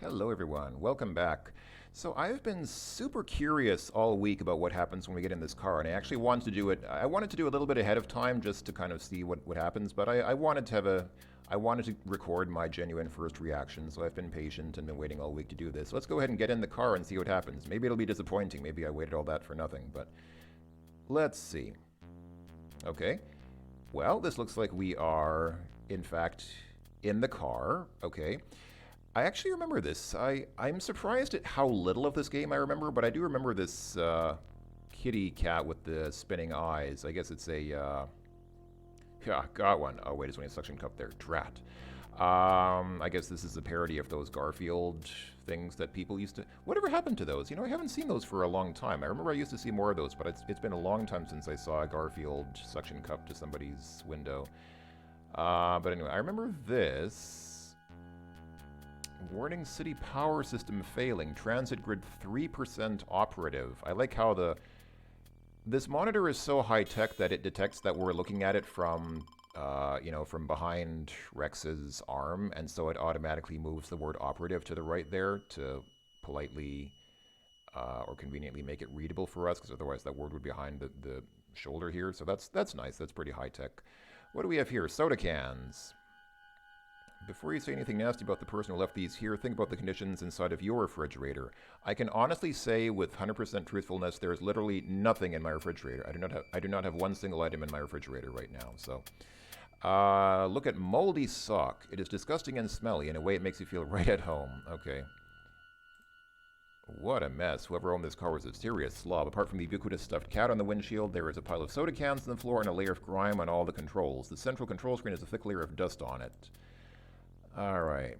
Hello, everyone. Welcome back. So I've been super curious all week about what happens when we get in this car, and I actually wanted to do it. I wanted to do a little bit ahead of time just to kind of see what happens, but I wanted to have I wanted to record my genuine first reaction, so I've been patient and been waiting all week to do this. Let's go ahead and get in the car and see what happens. Maybe it'll be disappointing. Maybe I waited all that for nothing, but let's see. Okay. Well, this looks like we are, in fact, in the car. Okay. I actually remember this. I'm surprised at how little of this game I remember, but I do remember this kitty cat with the spinning eyes. I guess it's a yeah, got one. Oh wait, it's only a suction cup there. Drat. I guess this is a parody of those Garfield things that people used to. Whatever happened to those? You know, I haven't seen those for a long time. I remember I used to see more of those, but it's been a long time since I saw a Garfield suction cup to somebody's window. But anyway, I remember this. Warning, city power system failing. Transit grid 3% operative. I like how this monitor is so high tech that it detects that we're looking at it from, from behind Rex's arm, and so it automatically moves the word operative to the right there to politely or conveniently make it readable for us, because otherwise that word would be behind the shoulder here. So that's nice. That's pretty high tech. What do we have here? Soda cans. Before you say anything nasty about the person who left these here, think about the conditions inside of your refrigerator. I can honestly say with 100% truthfulness, there is literally nothing in my refrigerator. I do not have one single item in my refrigerator right now. So, look at moldy sock. It is disgusting and smelly. In a way, it makes you feel right at home. Okay. What a mess. Whoever owned this car was a serious slob. Apart from the ubiquitous stuffed cat on the windshield, there is a pile of soda cans on the floor and a layer of grime on all the controls. The central control screen has a thick layer of dust on it. Alright.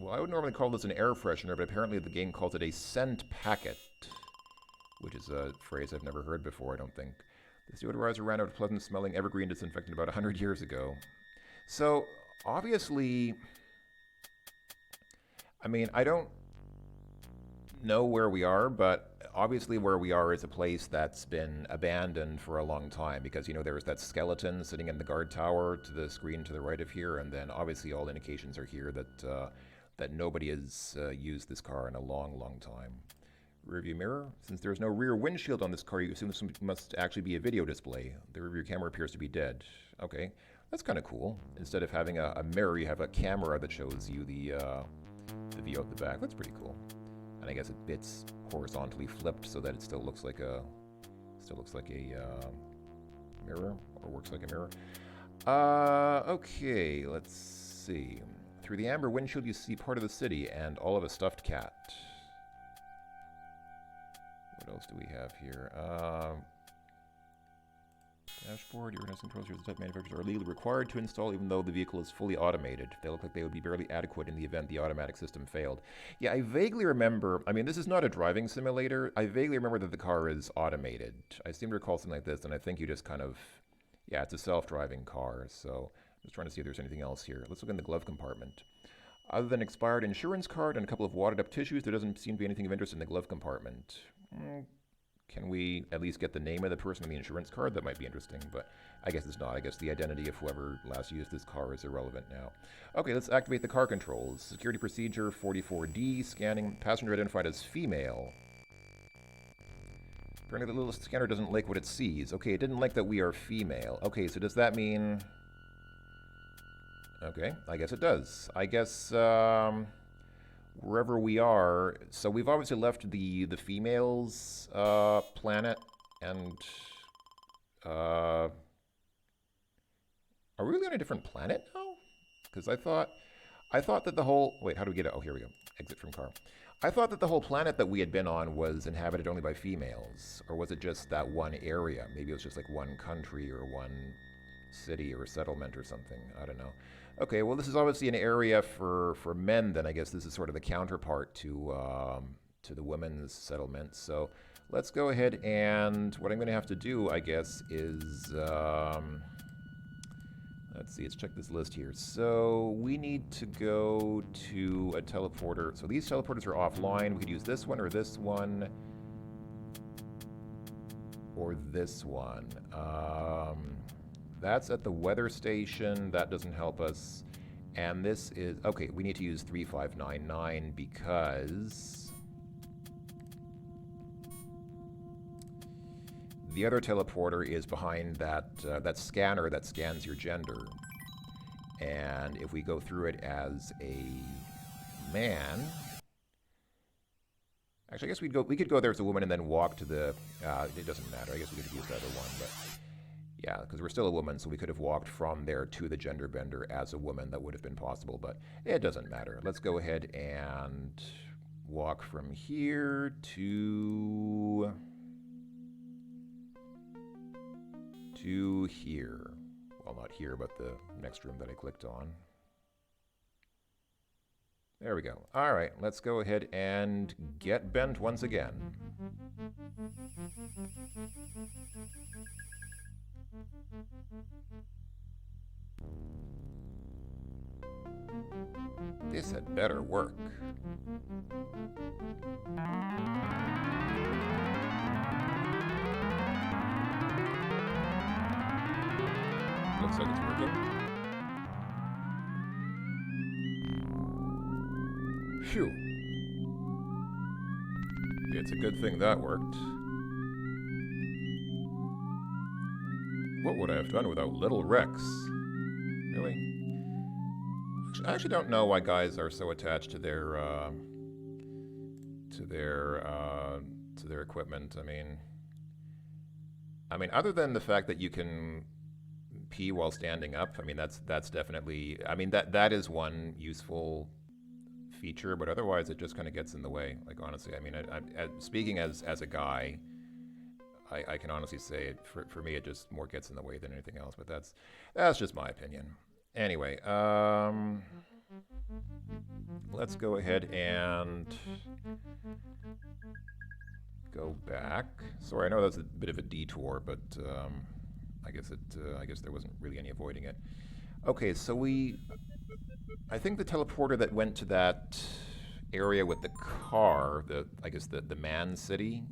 Well, I would normally call this an air freshener, but apparently the game calls it a scent packet, which is a phrase I've never heard before, I don't think. The deodorizer ran out of pleasant-smelling evergreen disinfectant about 100 years ago. So, obviously, I mean, I don't know where we are, but obviously where we are is a place that's been abandoned for a long time, because, you know, there's that skeleton sitting in the guard tower to the screen to the right of here, and then obviously all indications are here that that nobody has used this car in a long, long time. Rearview mirror. Since there's no rear windshield on this car, you assume this must actually be a video display. The rear camera appears to be dead. Okay, that's kind of cool. Instead of having a mirror, you have a camera that shows you the view out the back. That's pretty cool. And I guess it's horizontally flipped so that it still looks like a mirror, or works like a mirror. Okay, let's see. Through the amber windshield, you see part of the city and all of a stuffed cat. What else do we have here? Dashboard, your controls here, the type manufacturers are legally required to install even though the vehicle is fully automated. They look like they would be barely adequate in the event the automatic system failed. Yeah, I vaguely remember, I mean, this is not a driving simulator. I vaguely remember that the car is automated. I seem to recall something like this, and I think you just kind of, yeah, it's a self-driving car. So I'm just trying to see if there's anything else here. Let's look in the glove compartment. Other than expired insurance card and a couple of wadded up tissues, there doesn't seem to be anything of interest in the glove compartment. Can we at least get the name of the person on the insurance card? That might be interesting, but I guess it's not. I guess the identity of whoever last used this car is irrelevant now. Okay, let's activate the car controls. Security procedure 44D, scanning, passenger identified as female. Apparently the little scanner doesn't like what it sees. Okay, it didn't like that we are female. Okay, so does that mean... Okay, I guess it does. I guess, wherever we are, so we've obviously left the females planet, and are we really on a different planet now? Because I thought that the whole, wait, how do we get it? Oh, here we go. Exit from car. I thought that the whole planet that we had been on was inhabited only by females, or was it just that one area? Maybe it was just like one country or one city or settlement or something. I don't know. Okay, well, this is obviously an area for men. Then I guess this is sort of the counterpart to the women's settlement. So let's go ahead, and what I'm going to have to do, I guess, is let's see. Let's check this list here. So we need to go to a teleporter. So these teleporters are offline. We could use this one or this one or this one. That's at the weather station. That doesn't help us. And this is, okay, we need to use 3599 because the other teleporter is behind that, that scanner that scans your gender. And if we go through it as a man, actually, I guess we could go there as a woman and then walk to the, it doesn't matter. I guess we could have used the other one, but yeah, because we're still a woman, so we could have walked from there to the gender bender as a woman. That would have been possible, but it doesn't matter. Let's go ahead and walk from here to here. Well, not here, but the next room that I clicked on. There we go. All right, let's go ahead and get bent once again. This had better work. Looks like it's working. Phew. It's a good thing that worked. What would I have done without little Rex? Really? I actually don't know why guys are so attached to their equipment. I mean, other than the fact that you can pee while standing up, I mean, that's definitely. I mean, that is one useful feature, but otherwise, it just kind of gets in the way. Like honestly, I mean, speaking as a guy, I can honestly say it, for me, it just more gets in the way than anything else. But that's just my opinion. Anyway, let's go ahead and go back. Sorry, I know that's a bit of a detour, but I guess there wasn't really any avoiding it. Okay, so I think the teleporter that went to that area with the car, the man city,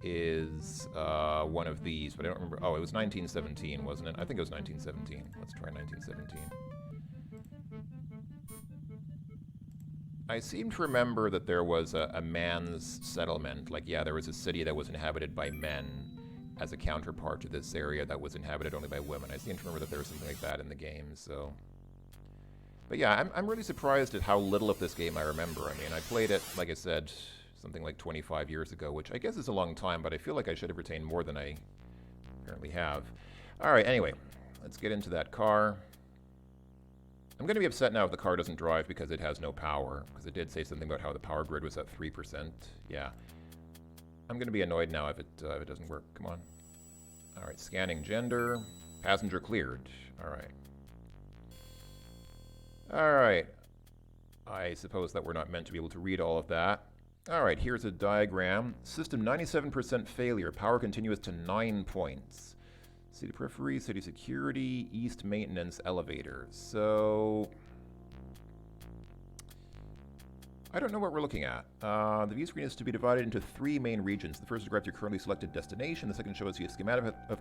is one of these, but I don't remember. Oh, it was 1917, wasn't it? I think it was 1917. Let's try 1917. I seem to remember that there was a man's settlement. Like, yeah, there was a city that was inhabited by men as a counterpart to this area that was inhabited only by women. I seem to remember that there was something like that in the game, so. But yeah, I'm really surprised at how little of this game I remember. I mean, I played it, like I said, something like 25 years ago, which I guess is a long time, but I feel like I should have retained more than I apparently have. All right, anyway, let's get into that car. I'm going to be upset now if the car doesn't drive because it has no power, because it did say something about how the power grid was at 3%. Yeah. I'm going to be annoyed now if it doesn't work. Come on. All right, scanning gender. Passenger cleared. All right. All right. I suppose that we're not meant to be able to read all of that. All right, here's a diagram. System 97% failure. Power continuous to 9 points. City periphery, city security, east maintenance, elevator. So I don't know what we're looking at. The view screen is to be divided into 3 main regions. The first describes your currently selected destination. The second shows you a schematic of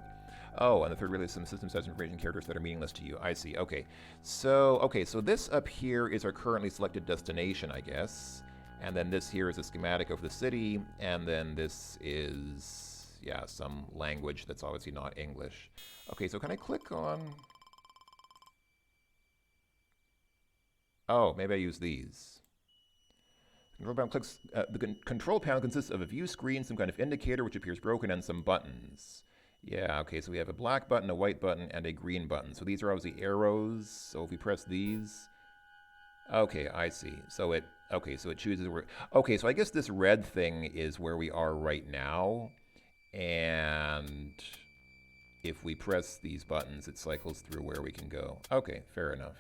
oh, and the third relays some system size information characters that are meaningless to you. I see. Okay. So this up here is our currently selected destination, I guess. And then this here is a schematic of the city, and then this is, yeah, some language that's obviously not English. Okay, so can I click on... Oh, maybe I use these. Control panel clicks, the control panel consists of a view screen, some kind of indicator which appears broken, and some buttons. Yeah, okay, so we have a black button, a white button, and a green button. So these are obviously arrows, so if we press these... Okay, I see. So it chooses where... Okay, so I guess this red thing is where we are right now. And if we press these buttons, it cycles through where we can go. Okay, fair enough.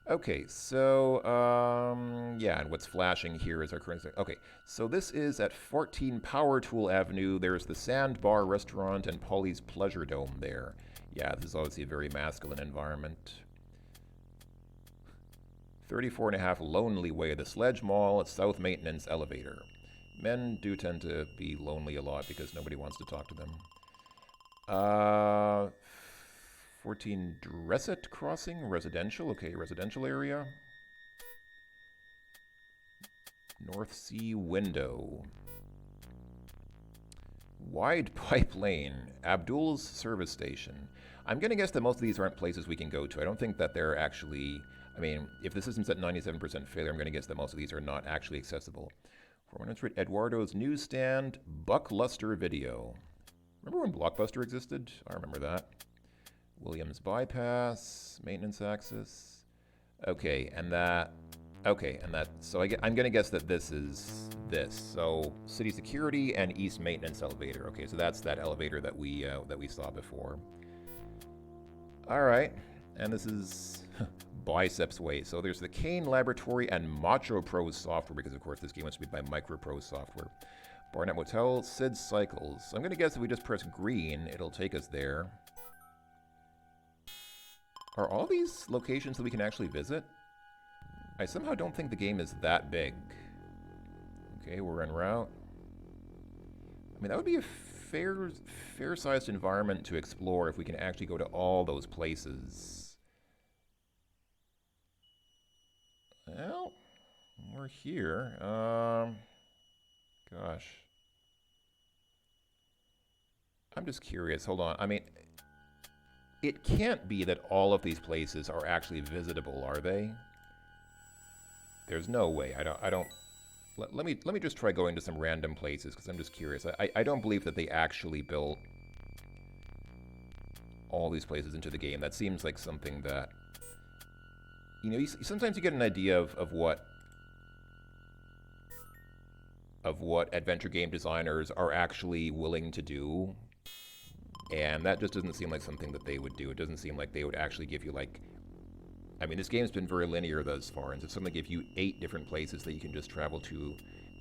Okay, so, yeah, and what's flashing here is our current... Okay, so this is at 14 Power Tool Avenue. There's the Sandbar Restaurant and Polly's Pleasure Dome there. Yeah, this is obviously a very masculine environment. 34.5 Lonely Way, the Sledge Mall, South Maintenance Elevator. Men do tend to be lonely a lot because nobody wants to talk to them. 14 Dresset Crossing, residential. Okay, residential area. North Sea Window. Wide Pipe Lane, Abdul's Service Station. I'm going to guess that most of these aren't places we can go to. I don't think that they're actually... I mean, if the system's at 97% failure, I'm going to guess that most of these are not actually accessible. 400 Eduardo's Newsstand, Buckluster Video. Remember when Blockbuster existed? I remember that. Williams Bypass, Maintenance Access. Okay, and that... Okay, and that... So I'm going to guess that this is this. So, City Security and East Maintenance Elevator. Okay, so that's that elevator that we saw before. Alright, and this is Biceps Way. So there's the Kane Laboratory and Macho Pro software, because of course this game was made by Microprose software. Barnett Motel, Sid Cycles. So I'm going to guess if we just press green, it'll take us there. Are all these locations that we can actually visit? I somehow don't think the game is that big. Okay, we're en route. I mean, that would be a fair-sized environment to explore if we can actually go to all those places. Well, we're here. Gosh. I'm just curious. Hold on. I mean, it can't be that all of these places are actually visitable, are they? There's no way. I don't. Let me just try going to some random places because I'm just curious. I don't believe that they actually built all these places into the game. That seems like something that, you know, sometimes you get an idea of what adventure game designers are actually willing to do, and that just doesn't seem like something that they would do. It doesn't seem like they would actually give you, like, I mean, this game's been very linear thus far, and so suddenly give you 8 different places that you can just travel to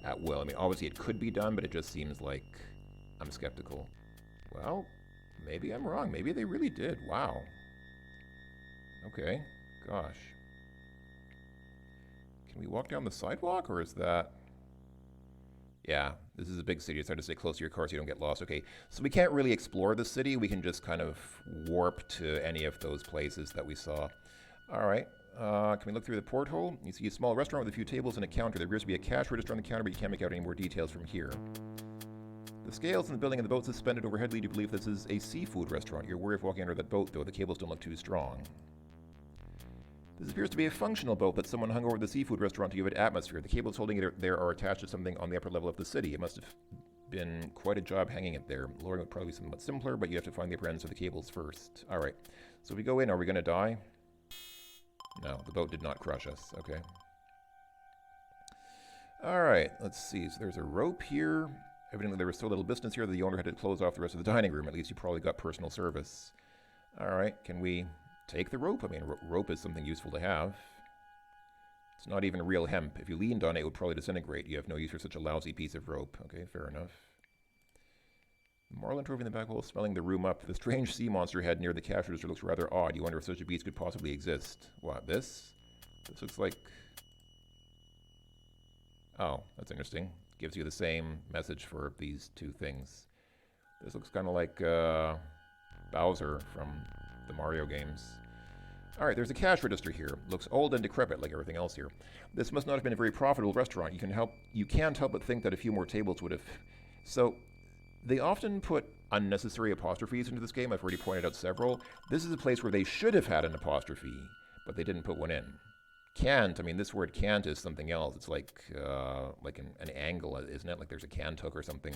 at will. I mean, obviously it could be done, but it just seems like I'm skeptical. Well, maybe I'm wrong. Maybe they really did. Wow. Okay. Gosh. Can we walk down the sidewalk, or is that... Yeah, this is a big city. It's hard to stay close to your car so you don't get lost. Okay, so we can't really explore the city. We can just kind of warp to any of those places that we saw. All right, can we look through the porthole? You see a small restaurant with a few tables and a counter. There appears to be a cash register on the counter, but you can't make out any more details from here. The scales in the building and the boat suspended overhead lead you to believe this is a seafood restaurant. You're wary of walking under that boat, though. The cables don't look too strong. This appears to be a functional boat that someone hung over the seafood restaurant to give it atmosphere. The cables holding it there are attached to something on the upper level of the city. It must have been quite a job hanging it there. Lowering would probably be somewhat simpler, but you have to find the upper ends of the cables first. All right, so if we go in, are we going to die? No, the boat did not crush us. Okay. All right, let's see. So there's a rope here. Evidently there was so little business here that the owner had to close off the rest of the dining room. At least you probably got personal service. All right, can we take the rope? I mean, rope is something useful to have. It's not even real hemp. If you leaned on it, it would probably disintegrate. You have no use for such a lousy piece of rope. Okay, fair enough. Marlin drove in the back hole, smelling the room up. The strange sea monster head near the cash register looks rather odd. You wonder if such a beast could possibly exist. What, this? This looks like... Oh, that's interesting. Gives you the same message for these two things. This looks kind of like Bowser from the Mario games. Alright, there's a cash register here. Looks old and decrepit like everything else here. This must not have been a very profitable restaurant. You can't help but think that a few more tables would have... So... They often put unnecessary apostrophes into this game. I've already pointed out several. This is a place where they should have had an apostrophe, but they didn't put one in. Can't, I mean, this word can't is something else. It's like an angle, isn't it? Like there's a cant hook or something.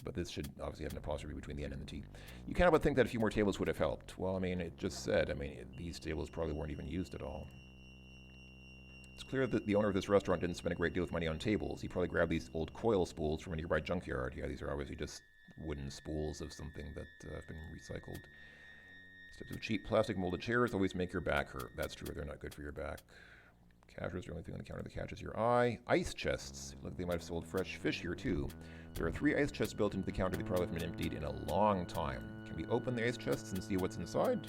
But this should obviously have an apostrophe between the N and the T. You can't help but think that a few more tables would have helped. Well, I mean, it just said, these tables probably weren't even used at all. It's clear that the owner of this restaurant didn't spend a great deal of money on tables. He probably grabbed these old coil spools from a nearby junkyard. Yeah, these are obviously just wooden spools of something that have been recycled. Steps of cheap plastic molded chairs always make your back hurt. That's true, they're not good for your back. Cash is the only thing on the counter that catches your eye. Ice chests. Look, they might have sold fresh fish here too. There are 3 ice chests built into the counter. They probably haven't been emptied in a long time. Can we open the ice chests and see what's inside?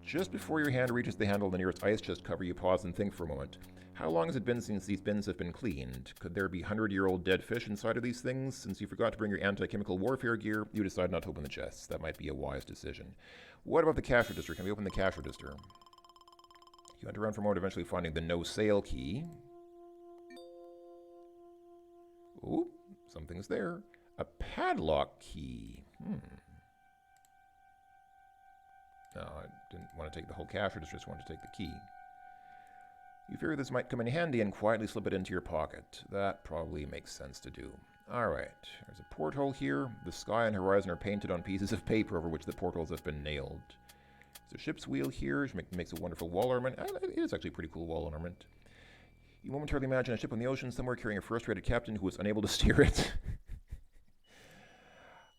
Just before your hand reaches the handle of the nearest ice chest cover, you pause and think for a moment. How long has it been since these bins have been cleaned? Could there be 100-year-old dead fish inside of these things? Since you forgot to bring your anti-chemical warfare gear, you decide not to open the chests. That might be a wise decision. What about the cash register? Can we open the cash register? You hunt around for more, eventually finding the no sale key. Ooh, something's there. A padlock key. No, I didn't want to take the whole cash register, just wanted to take the key. You figure this might come in handy and quietly slip it into your pocket. That probably makes sense to do. Alright, there's a porthole here. The sky and horizon are painted on pieces of paper over which the portholes have been nailed. There's a ship's wheel here, which makes a wonderful wall ornament. It is actually a pretty cool wall ornament. You momentarily imagine a ship on the ocean somewhere carrying a first-rated captain who was unable to steer it.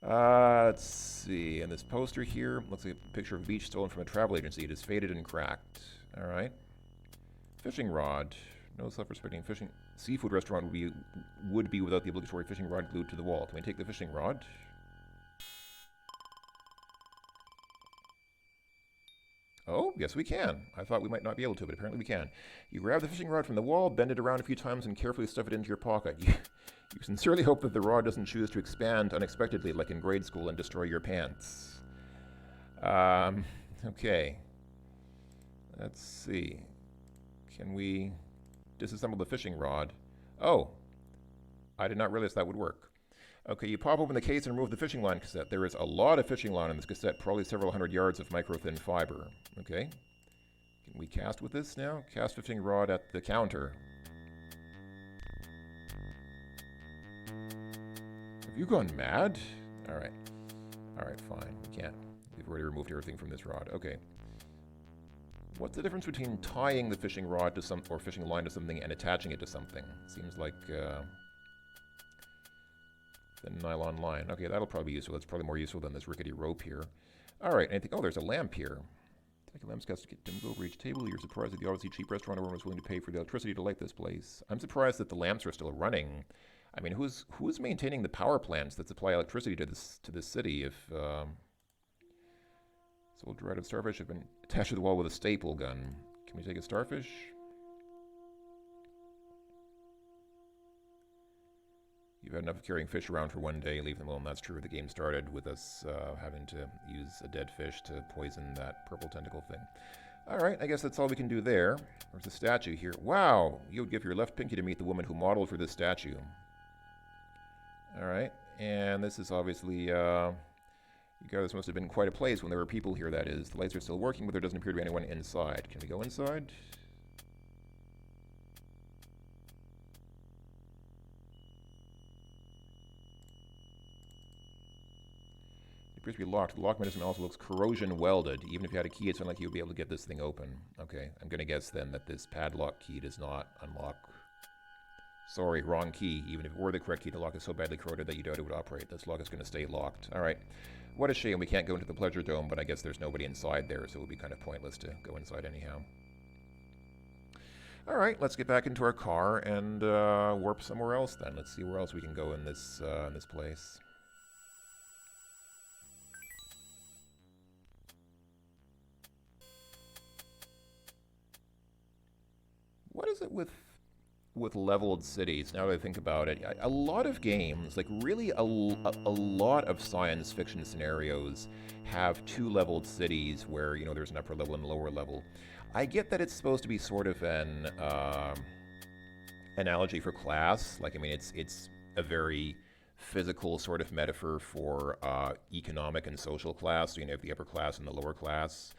Let's see. And this poster here looks like a picture of a beach stolen from a travel agency. It is faded and cracked. Alright. Fishing rod. No self-respecting fishing seafood restaurant would be without the obligatory fishing rod glued to the wall. Can we take the fishing rod? Oh, yes we can. I thought we might not be able to, but apparently we can. You grab the fishing rod from the wall, bend it around a few times, and carefully stuff it into your pocket. You sincerely hope that the rod doesn't choose to expand unexpectedly like in grade school and destroy your pants. Okay. Let's see. Can we disassemble the fishing rod? Oh, I did not realize that would work. Okay, you pop open the case and remove the fishing line cassette. There is a lot of fishing line in this cassette, probably several hundred yards of micro-thin fiber. Okay. Can we cast with this now? Cast fishing rod at the counter. Have you gone mad? Alright. Alright, fine. We can't. We've already removed everything from this rod. Okay. What's the difference between tying the fishing rod to or fishing line to something and attaching it to something? Seems like the nylon line. Okay, that'll probably be useful. That's probably more useful than this rickety rope here. Alright, anything? Oh, there's a lamp here. Take a lamp's cast to get dim over each table. You're surprised that the obviously cheap restaurant owner was willing to pay for the electricity to light this place. I'm surprised that the lamps are still running. I mean, who's maintaining the power plants that supply electricity to this city if sold dreaded starfish have been attached to the wall with a staple gun. Can we take a starfish? You've had enough of carrying fish around for one day. Leave them alone. That's true. The game started with us having to use a dead fish to poison that purple tentacle thing. Alright, I guess that's all we can do there. There's a statue here. Wow! You would give your left pinky to meet the woman who modeled for this statue. Alright, and this is obviously, you guys must have been quite a place when there were people here, that is. The lights are still working, but there doesn't appear to be anyone inside. Can we go inside? It appears to be locked. The lock mechanism also looks corrosion welded. Even if you had a key, it's unlikely you'll be able to get this thing open. Okay, I'm gonna guess then that this padlock key does not unlock. Sorry, wrong key. Even if it were the correct key, the lock is so badly corroded that you doubt it would operate. This lock is gonna stay locked. Alright. What a shame we can't go into the Pleasure Dome, but I guess there's nobody inside there, so it would be kind of pointless to go inside anyhow. Alright, let's get back into our car and warp somewhere else then. Let's see where else we can go in this place. What is it with leveled cities, now that I think about it? A lot of games, like really a lot of science fiction scenarios have two leveled cities where, you know, there's an upper level and lower level. I get that it's supposed to be sort of an analogy for class. Like, I mean, it's a very physical sort of metaphor for economic and social class. So you have the upper class and the lower class.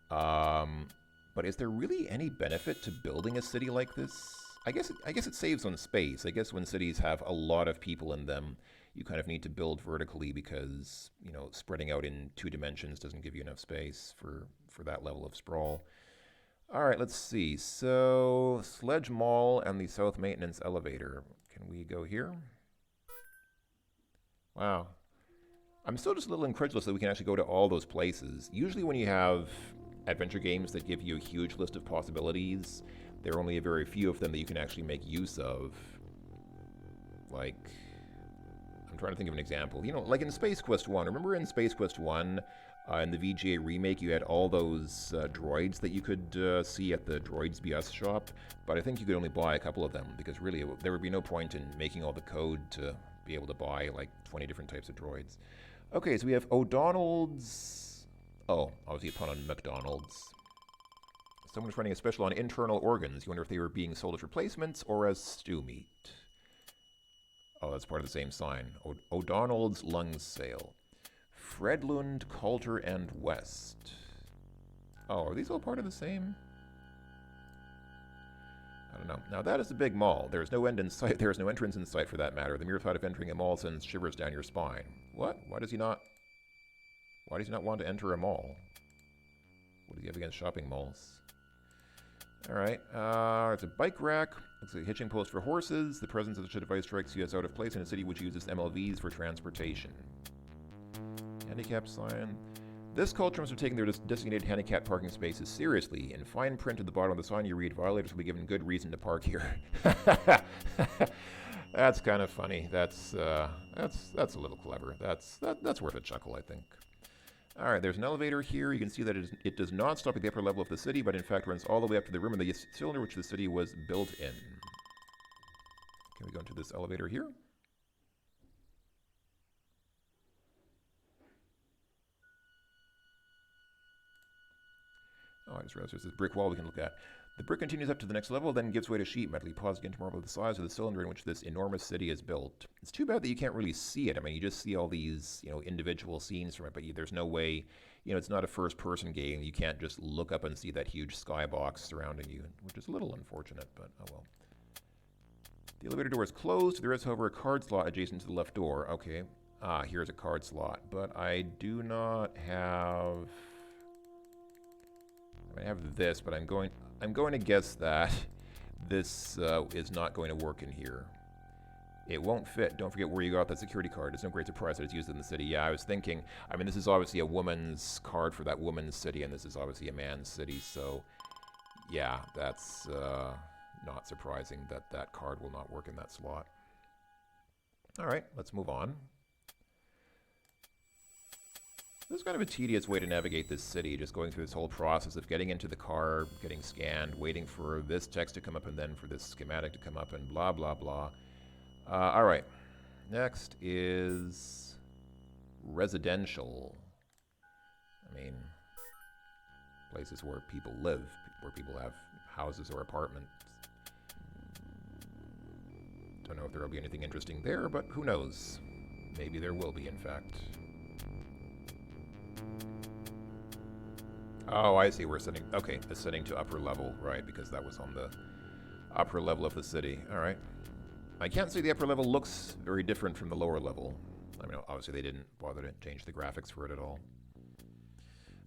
But is there really any benefit to building a city like this? I guess it saves on space. I guess when cities have a lot of people in them, you kind of need to build vertically because, you know, spreading out in 2 dimensions doesn't give you enough space for that level of sprawl. All right, let's see. So, Sledge Mall and the South Maintenance Elevator. Can we go here? Wow. I'm still just a little incredulous that we can actually go to all those places. Usually when you have adventure games that give you a huge list of possibilities, there are only a very few of them that you can actually make use of. Like, I'm trying to think of an example. You know, like in Space Quest 1. Remember in Space Quest 1, In the VGA remake, you had all those droids that you could see at the Droids BS shop, but I think you could only buy a couple of them because really there would be no point in making all the code to be able to buy like 20 different types of droids. Okay, so we have O'Donnell's. Oh, obviously a pun on McDonald's. Someone's running a special on internal organs. You wonder if they were being sold as replacements or as stew meat. Oh, that's part of the same sign. O'Donnell's Lungs Sale. Fredlund, Coulter, and West. Oh, are these all part of the same? I don't know. Now that is a big mall. There is no end in sight. There is no entrance in sight for that matter. The mere thought of entering a mall sends shivers down your spine. What? Why does he not want to enter a mall? What does he have against shopping malls? Alright, it's a bike rack. Looks like a hitching post for horses. The presence of such a device strikes you as out of place in a city which uses MLVs for transportation. Handicap sign. This culture must have taken their designated handicap parking spaces seriously. In fine print at the bottom of the sign you read, violators will be given good reason to park here. That's kind of funny. That's a little clever. That's worth a chuckle, I think. Alright, there's an elevator here. You can see that it does not stop at the upper level of the city, but in fact runs all the way up to the room in the cylinder which the city was built in. Can we go into this elevator here? Oh, I just realized there's this brick wall we can look at. The brick continues up to the next level, then gives way to sheet metal. You pause again to marvel at the size of the cylinder in which this enormous city is built. It's too bad that you can't really see it. I mean, you just see all these, individual scenes from it, but there's no way, it's not a first-person game. You can't just look up and see that huge skybox surrounding you, which is a little unfortunate, but oh well. The elevator door is closed. There is, however, a card slot adjacent to the left door. Okay. Here's a card slot, but I do not have... I have this, but I'm going to guess that this is not going to work in here. It won't fit. Don't forget where you got that security card. It's no great surprise that it's used in the city. Yeah, I was thinking, this is obviously a woman's card for that woman's city, and this is obviously a man's city, so yeah, that's not surprising that that card will not work in that slot. Alright, let's move on. This is kind of a tedious way to navigate this city, just going through this whole process of getting into the car, getting scanned, waiting for this text to come up, and then for this schematic to come up, and blah, blah, blah. Alright. Next is residential. Places where people live, where people have houses or apartments. Don't know if there will be anything interesting there, but who knows? Maybe there will be, in fact. Oh, I see. We're setting... Okay, ascending to upper level, right, because that was on the upper level of the city. All right. I can't say the upper level looks very different from the lower level. Obviously they didn't bother to change the graphics for it at all.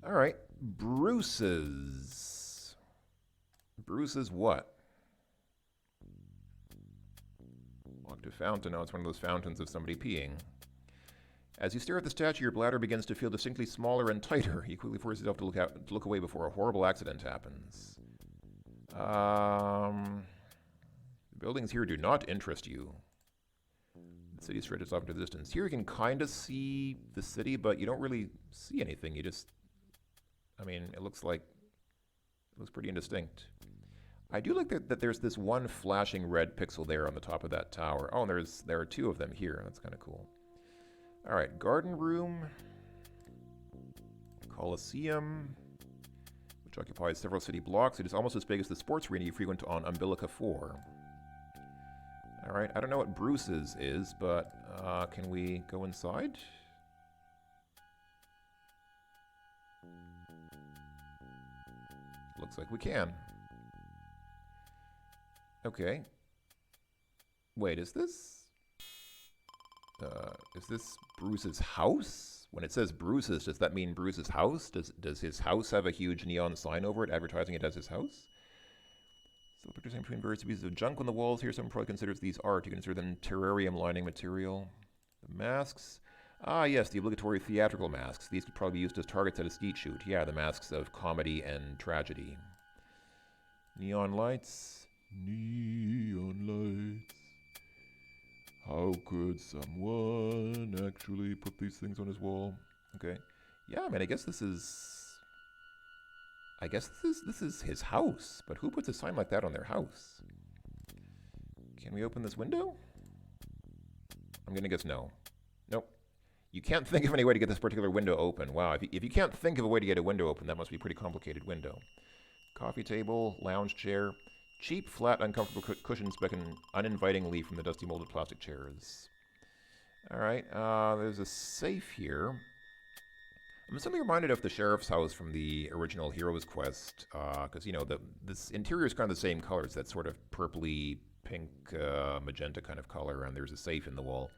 All right. Bruce's. Bruce's what? Walked to fountain. Oh, it's one of those fountains of somebody peeing. As you stare at the statue, your bladder begins to feel distinctly smaller and tighter. You quickly force yourself to look away before a horrible accident happens. The buildings here do not interest you. The city stretches off into the distance. Here you can kind of see the city, but you don't really see anything. You just... it looks pretty indistinct. I do like that there's this one flashing red pixel there on the top of that tower. Oh, and there are two of them here. That's kind of cool. All right, garden room, Coliseum, which occupies several city blocks. It is almost as big as the sports arena you frequent on Umbilica 4. All right, I don't know what Bruce's is, but can we go inside? Looks like we can. Okay. Wait, is this Bruce's house? When it says Bruce's, does that mean Bruce's house? Does his house have a huge neon sign over it advertising it as his house? So pictures between various pieces of junk on the walls here. Someone probably considers these art. You consider them terrarium lining material. The masks. Ah, yes, the obligatory theatrical masks. These could probably be used as targets at a skeet shoot. Yeah, the masks of comedy and tragedy. Neon lights. Neon lights. How could someone actually put these things on his wall? Okay. Yeah, I mean, I guess this is... this is his house, but who puts a sign like that on their house? Can we open this window? I'm gonna guess no. Nope. You can't think of any way to get this particular window open. Wow, if you can't think of a way to get a window open, that must be a pretty complicated window. Coffee table, lounge chair. Cheap, flat, uncomfortable cushions beckon uninvitingly from the dusty, molded plastic chairs. Alright, there's a safe here. I'm suddenly reminded of the sheriff's house from the original Heroes Quest, because, you know, this interior is kind of the same color. It's that sort of purpley, pink, magenta kind of color, and there's a safe in the wall.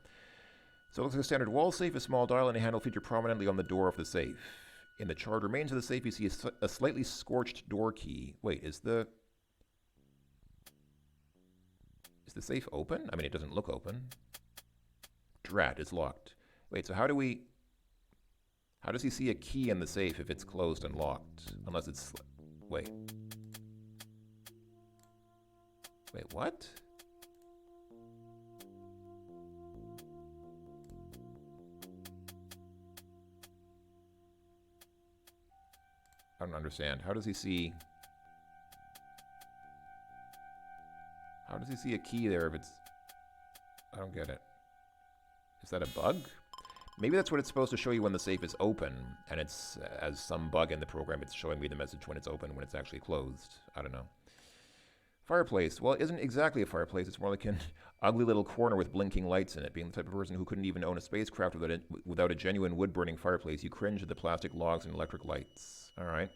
So it looks like a standard wall safe. A small dial and a handle feature prominently on the door of the safe. In the charred remains of the safe, you see a slightly scorched door key. Wait, is the safe open? I mean, it doesn't look open. Drat, it's locked. Wait, so how does he see a key in the safe if it's closed and locked? Unless it's... Wait. Wait, what? I don't understand. How does he see a key there if it's... I don't get it. Is that a bug? Maybe that's what it's supposed to show you when the safe is open, and it's, as some bug in the program, it's showing me the message when it's open, when it's actually closed. I don't know. Fireplace. Well, it isn't exactly a fireplace. It's more like an ugly little corner with blinking lights in it. Being the type of person who couldn't even own a spacecraft without a genuine wood-burning fireplace, you cringe at the plastic logs and electric lights. All right.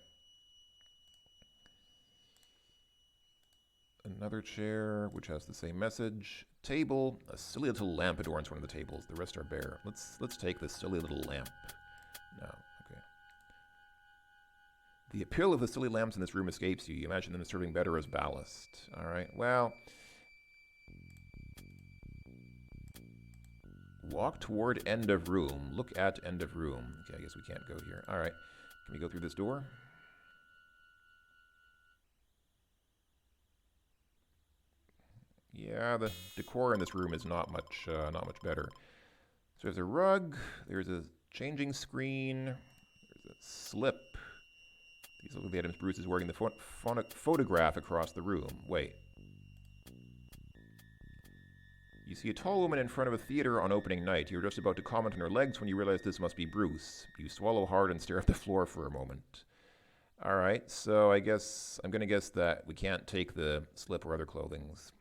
Another chair, which has the same message. Table. A silly little lamp adorns one of the tables. The rest are bare. Let's take this silly little lamp. No. Okay. The appeal of the silly lamps in this room escapes you. You imagine them serving better as ballast. All right. Well. Walk toward end of room. Look at end of room. Okay, I guess we can't go here. All right. Can we go through this door? Yeah, the decor in this room is not much better. So there's a rug, there's a changing screen, there's a slip. These look like the items Bruce is wearing the photograph across the room. Wait. You see a tall woman in front of a theater on opening night. You're just about to comment on her legs when you realize this must be Bruce. You swallow hard and stare at the floor for a moment. Alright, so I'm going to guess that we can't take the slip or other clothings.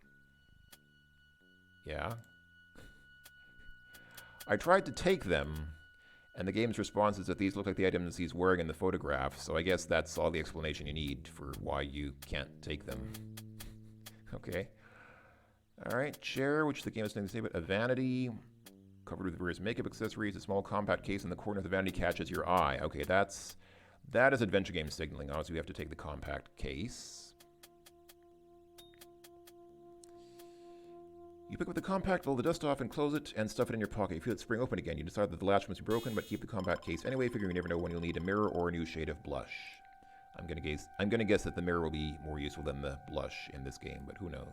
Yeah. I tried to take them, and the game's response is that these look like the items he's wearing in the photograph, so I guess that's all the explanation you need for why you can't take them. Okay. Alright, chair, which the game is going to say, but a vanity, covered with various makeup accessories, a small compact case in the corner of the vanity catches your eye. Okay, that is adventure game signaling. Obviously, we have to take the compact case. You pick up the compact, blow the dust off, and close it, and stuff it in your pocket. You feel it spring open again. You decide that the latch must be broken, but keep the compact case anyway, figuring you never know when you'll need a mirror or a new shade of blush. I'm gonna guess that the mirror will be more useful than the blush in this game, but who knows?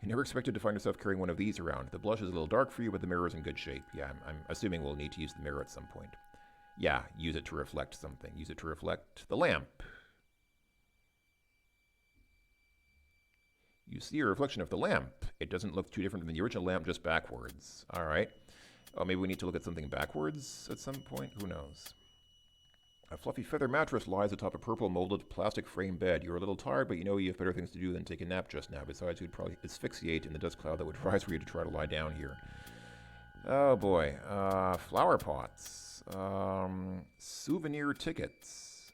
You never expected to find yourself carrying one of these around. The blush is a little dark for you, but the mirror is in good shape. Yeah, I'm assuming we'll need to use the mirror at some point. Yeah, use it to reflect something. Use it to reflect the lamp. You see a reflection of the lamp. It doesn't look too different than the original lamp, just backwards. All right. Oh, maybe we need to look at something backwards at some point? Who knows? A fluffy feather mattress lies atop a purple molded plastic frame bed. You're a little tired, but you know you have better things to do than take a nap just now. Besides, you'd probably asphyxiate in the dust cloud that would rise for you to try to lie down here. Oh boy. Flower pots. Souvenir tickets.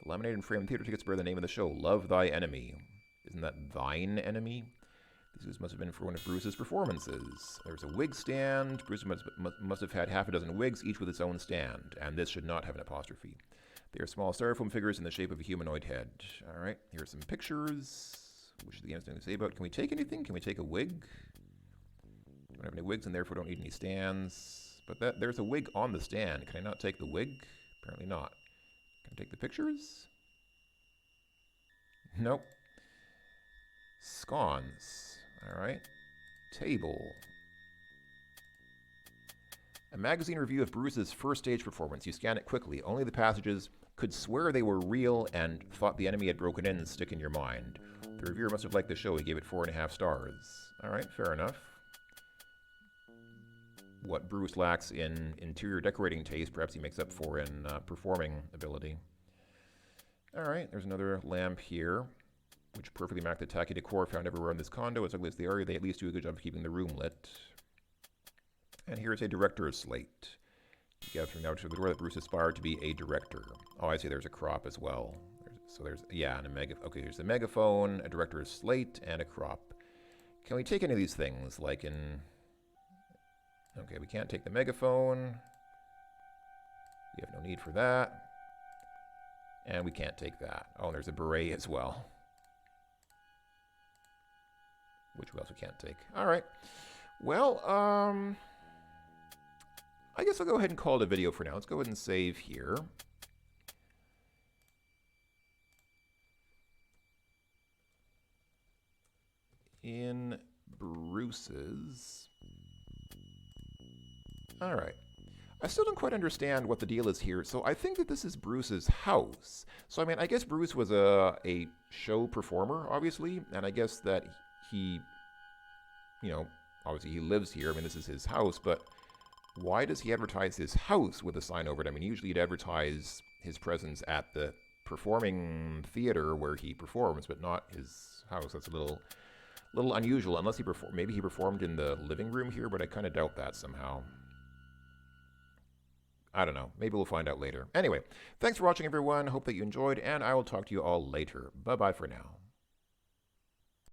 The laminated and framed theater tickets bear the name of the show, Love Thy Enemy. Isn't that thine enemy? These must have been for one of Bruce's performances. There's a wig stand. Bruce must have had half a dozen wigs, each with its own stand. And this should not have an apostrophe. They are small styrofoam figures in the shape of a humanoid head. All right, here are some pictures. Which is the game to say about. Can we take anything? Can we take a wig? Don't have any wigs and therefore don't need any stands. But there's a wig on the stand. Can I not take the wig? Apparently not. Can I take the pictures? Nope. Scones. Alright. Table. A magazine review of Bruce's first stage performance. You scan it quickly. Only the passages could swear they were real and thought the enemy had broken in stick in your mind. The reviewer must have liked the show. He gave it 4.5 stars. All right, fair enough. What Bruce lacks in interior decorating taste, perhaps he makes up for in performing ability. All right, there's another lamp here, which perfectly matched the tacky decor found everywhere in this condo. As ugly as they are, they at least do a good job of keeping the room lit. And here's a director's slate. You gather from now to the door that Bruce aspired to be a director. Oh, I see. There's a crop as well. And a okay, here's a megaphone, a director's slate, and a crop. Can we take any of these things? Like in... Okay, we can't take the megaphone. We have no need for that. And we can't take that. Oh, and there's a beret as well. Which we also can't take. All right. Well, I guess I'll go ahead and call it a video for now. Let's go ahead and save here. In Bruce's... All right. I still don't quite understand what the deal is here. So I think that this is Bruce's house. So, I mean, I guess Bruce was a show performer, obviously. And I guess that he, obviously he lives here. I mean, this is his house. But why does he advertise his house with a sign over it? I mean, usually he'd advertise his presence at the performing theater where he performs, but not his house. That's a little unusual, unless maybe he performed in the living room here, but I kind of doubt that somehow. I don't know. Maybe we'll find out later. Anyway, thanks for watching, everyone. Hope that you enjoyed, and I will talk to you all later. Bye-bye for now.